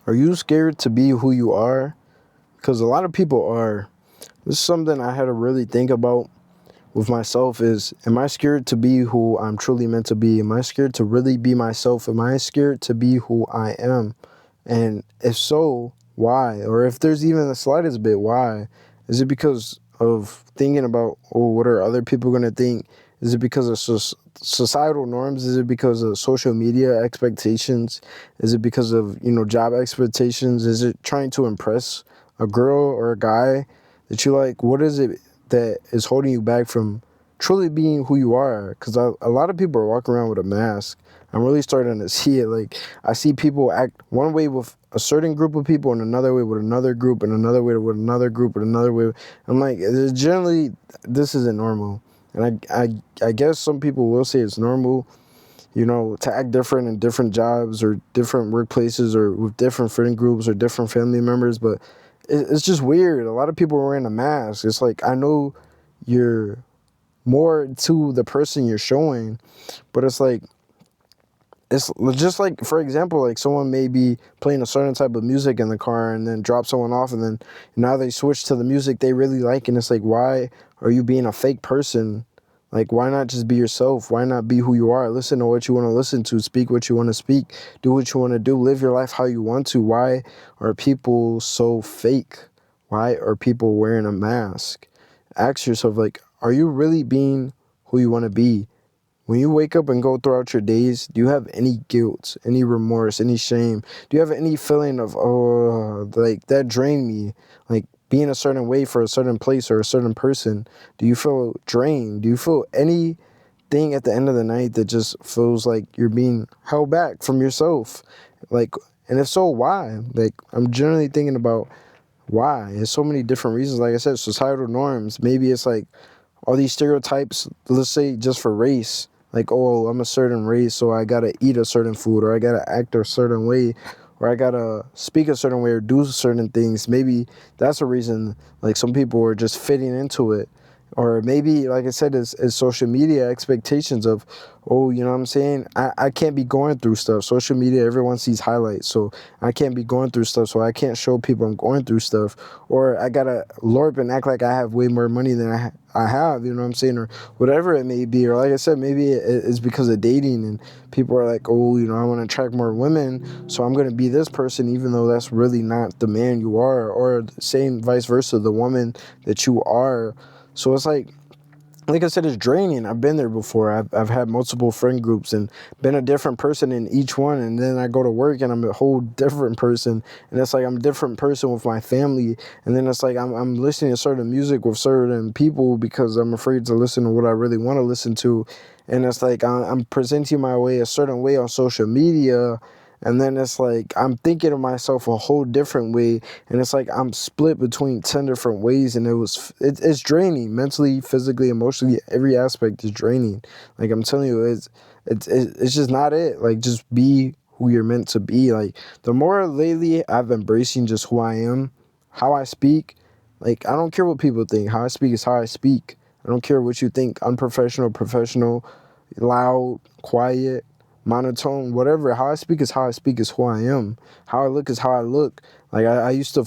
Are you scared to be who you are? Because a lot of people are. This is something I had to really think about with myself is, am I scared to be who I'm truly meant to be? Am I scared to really be myself? Am I scared to be who I am? And if so, why? Or if there's even the slightest bit, why? Is it because of thinking about, oh, what are other people going to think? Is it because of societal norms? Is it because of social media expectations? Is it because of, job expectations? Is it trying to impress a girl or a guy that you like? What is it that is holding you back from truly being who you are? Because a lot of people are walking around with a mask. I'm really starting to see it. Like, I see people act one way with a certain group of people and another way with another group and another way with another group and another way. I'm like, generally, this isn't normal. And I guess some people will say it's normal, to act different in different jobs or different workplaces or with different friend groups or different family members. But it's just weird. A lot of people are wearing a mask. It's like, I know you're more to the person you're showing, but it's just like, for example, like someone may be playing a certain type of music in the car and then drop someone off, and then now they switch to the music they really like, and it's like, why are you being a fake person? Like, why not just be yourself? Why not be who you are? Listen to what you want to listen to, speak what you want to speak, do what you want to do, live your life how you want to. Why are people so fake? Why are people wearing a mask? Ask yourself, like, are you really being who you want to be? When you wake up and go throughout your days, do you have any guilt, any remorse, any shame? Do you have any feeling of, oh, like that drained me? Like being a certain way for a certain place or a certain person? Do you feel drained? Do you feel anything at the end of the night that just feels like you're being held back from yourself? Like, and if so, why? Like, I'm generally thinking about why. There's so many different reasons. Like I said, societal norms. Maybe it's like all these stereotypes, let's say just for race, like, oh, I'm a certain race, so I gotta eat a certain food, or I gotta act a certain way, or I gotta speak a certain way, or do certain things. Maybe that's a reason, like, some people are just fitting into it. Or maybe, like I said, is social media expectations of, oh, you know what I'm saying? I can't be going through stuff. Social media, everyone sees highlights, so I can't be going through stuff, so I can't show people I'm going through stuff. Or I gotta LARP and act like I have way more money than I have, you know what I'm saying? Or whatever it may be. Or like I said, maybe it's because of dating and people are like, oh, I want to attract more women, so I'm going to be this person even though that's really not the man you are. Or the same vice versa, the woman that you are. So it's like I said, it's draining. I've been there before. I've had multiple friend groups and been a different person in each one. And then I go to work and I'm a whole different person. And it's like I'm a different person with my family. And then it's like I'm listening to certain music with certain people because I'm afraid to listen to what I really want to listen to. And it's like I'm presenting my way a certain way on social media. And then it's like I'm thinking of myself a whole different way, and it's like I'm split between 10 different ways, and it's draining mentally, physically, emotionally. Every aspect is draining. Like I'm telling you, it's just not it. Like, just be who you're meant to be. Like, the more lately I've embracing just who I am, how I speak. Like, I don't care what people think. How I speak is how I speak. I don't care what you think. Unprofessional, professional, loud, quiet, monotone, whatever. How I speak is how I speak, is who I am. How I look is how I look. Like, I used to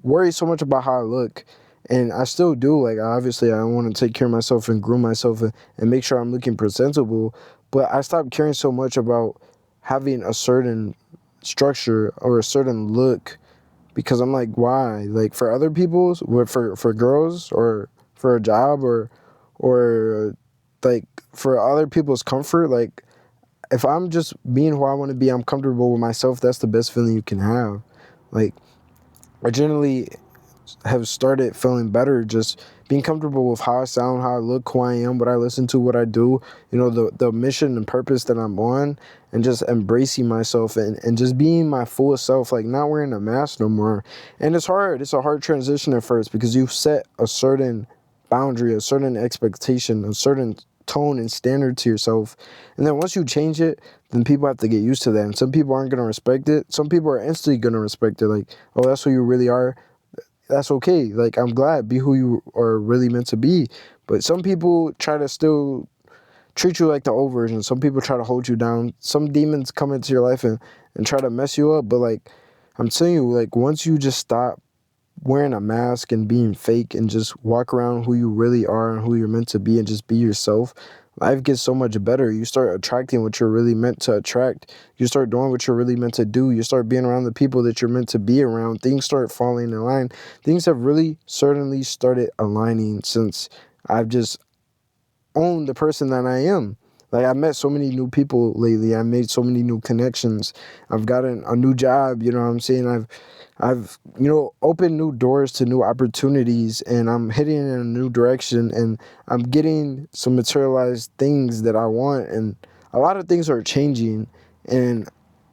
worry so much about how I look, and I still do. Like, obviously I want to take care of myself and groom myself and make sure I'm looking presentable, but I stopped caring so much about having a certain structure or a certain look, because I'm like, why? Like, for other people's, for girls, or for a job, or like for other people's comfort. Like, if I'm just being who I want to be, I'm comfortable with myself, that's the best feeling you can have. Like, I generally have started feeling better just being comfortable with how I sound, how I look, who I am, what I listen to, what I do, the mission and purpose that I'm on, and just embracing myself and just being my full self, like not wearing a mask no more. And it's hard. It's a hard transition at first because you've set a certain boundary, a certain expectation, a certain tone and standard to yourself. And then once you change it, then people have to get used to that. And some people aren't going to respect it. Some people are instantly going to respect it. Like, oh, that's who you really are. That's okay. Like, I'm glad. Be who you are really meant to be. But some people try to still treat you like the old version. Some people try to hold you down. Some demons come into your life and try to mess you up. But, like, I'm telling you, like, once you just stop wearing a mask and being fake and just walk around who you really are and who you're meant to be and just be yourself, life gets so much better. You start attracting what you're really meant to attract. You start doing what you're really meant to do. You start being around the people that you're meant to be around. Things start falling in line. Things have really certainly started aligning since I've just owned the person that I am. Like, I've met so many new people lately. I've made so many new connections. I've gotten a new job, you know what I'm saying? I've opened new doors to new opportunities, and I'm heading in a new direction, and I'm getting some materialized things that I want, and a lot of things are changing, and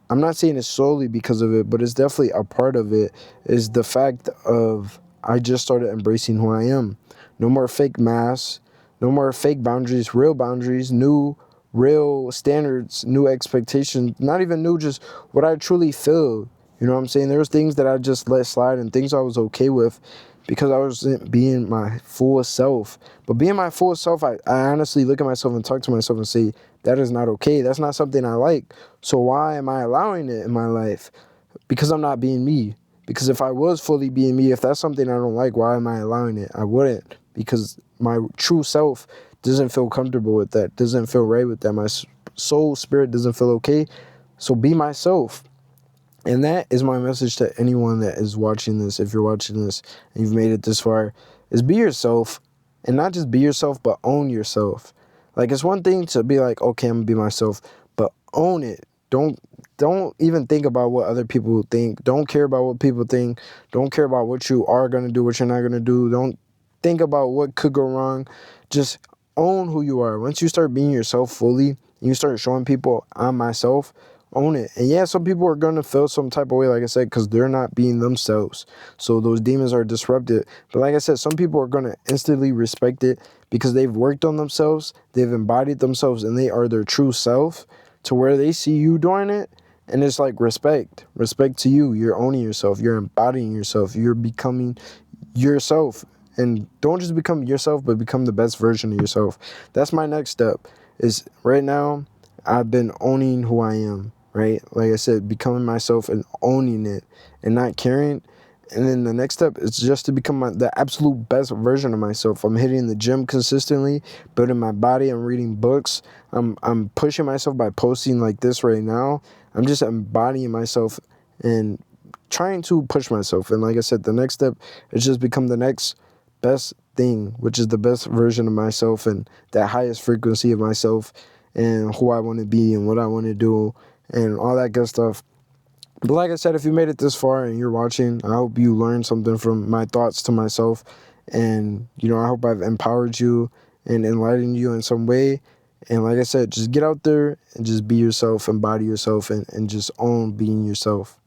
I'm not saying it's solely because of it, but it's definitely a part of it, is the fact of I just started embracing who I am. No more fake masks, no more fake boundaries, new real standards, new expectations, not even new, just what I truly feel. You know what I'm saying? There's things that I just let slide and things I was okay with because I wasn't being my full self. But being my full self, I honestly look at myself and talk to myself and say, that is not okay. That's not something I like. So why am I allowing it in my life? Because I'm not being me. Because if I was fully being me, if that's something I don't like, why am I allowing it? I wouldn't. Because my true self doesn't feel comfortable with that, doesn't feel right with that. My soul spirit doesn't feel okay. So be myself. And that is my message to anyone that is watching this. If you're watching this and you've made it this far, is be yourself. And not just be yourself, but own yourself. Like, it's one thing to be like, okay, I'm gonna be myself, but own it. Don't even think about what other people think. Don't care about what people think. Don't care about what you are gonna do, what you're not gonna do. Don't think about what could go wrong. Just own who you are. Once you start being yourself fully, and you start showing people I'm myself, own it. And yeah, some people are gonna feel some type of way, like I said, because they're not being themselves. So those demons are disrupted. But like I said, some people are gonna instantly respect it because they've worked on themselves, they've embodied themselves, and they are their true self to where they see you doing it. And it's like respect to you. You're owning yourself, you're embodying yourself, you're becoming yourself. And don't just become yourself, but become the best version of yourself. That's my next step. Is right now I've been owning who I am, right? Like I said, becoming myself and owning it and not caring. And then the next step is just to become the absolute best version of myself. I'm hitting the gym consistently, building my body. I'm reading books. I'm pushing myself by posting like this right now. I'm just embodying myself and trying to push myself. And like I said, the next step is just become the next best thing, which is the best version of myself and that highest frequency of myself and who I want to be and what I want to do and all that good stuff. But like I said, if you made it this far and you're watching, I hope you learned something from my thoughts to myself. And, I hope I've empowered you and enlightened you in some way. And like I said, just get out there and just be yourself, embody yourself, and just own being yourself.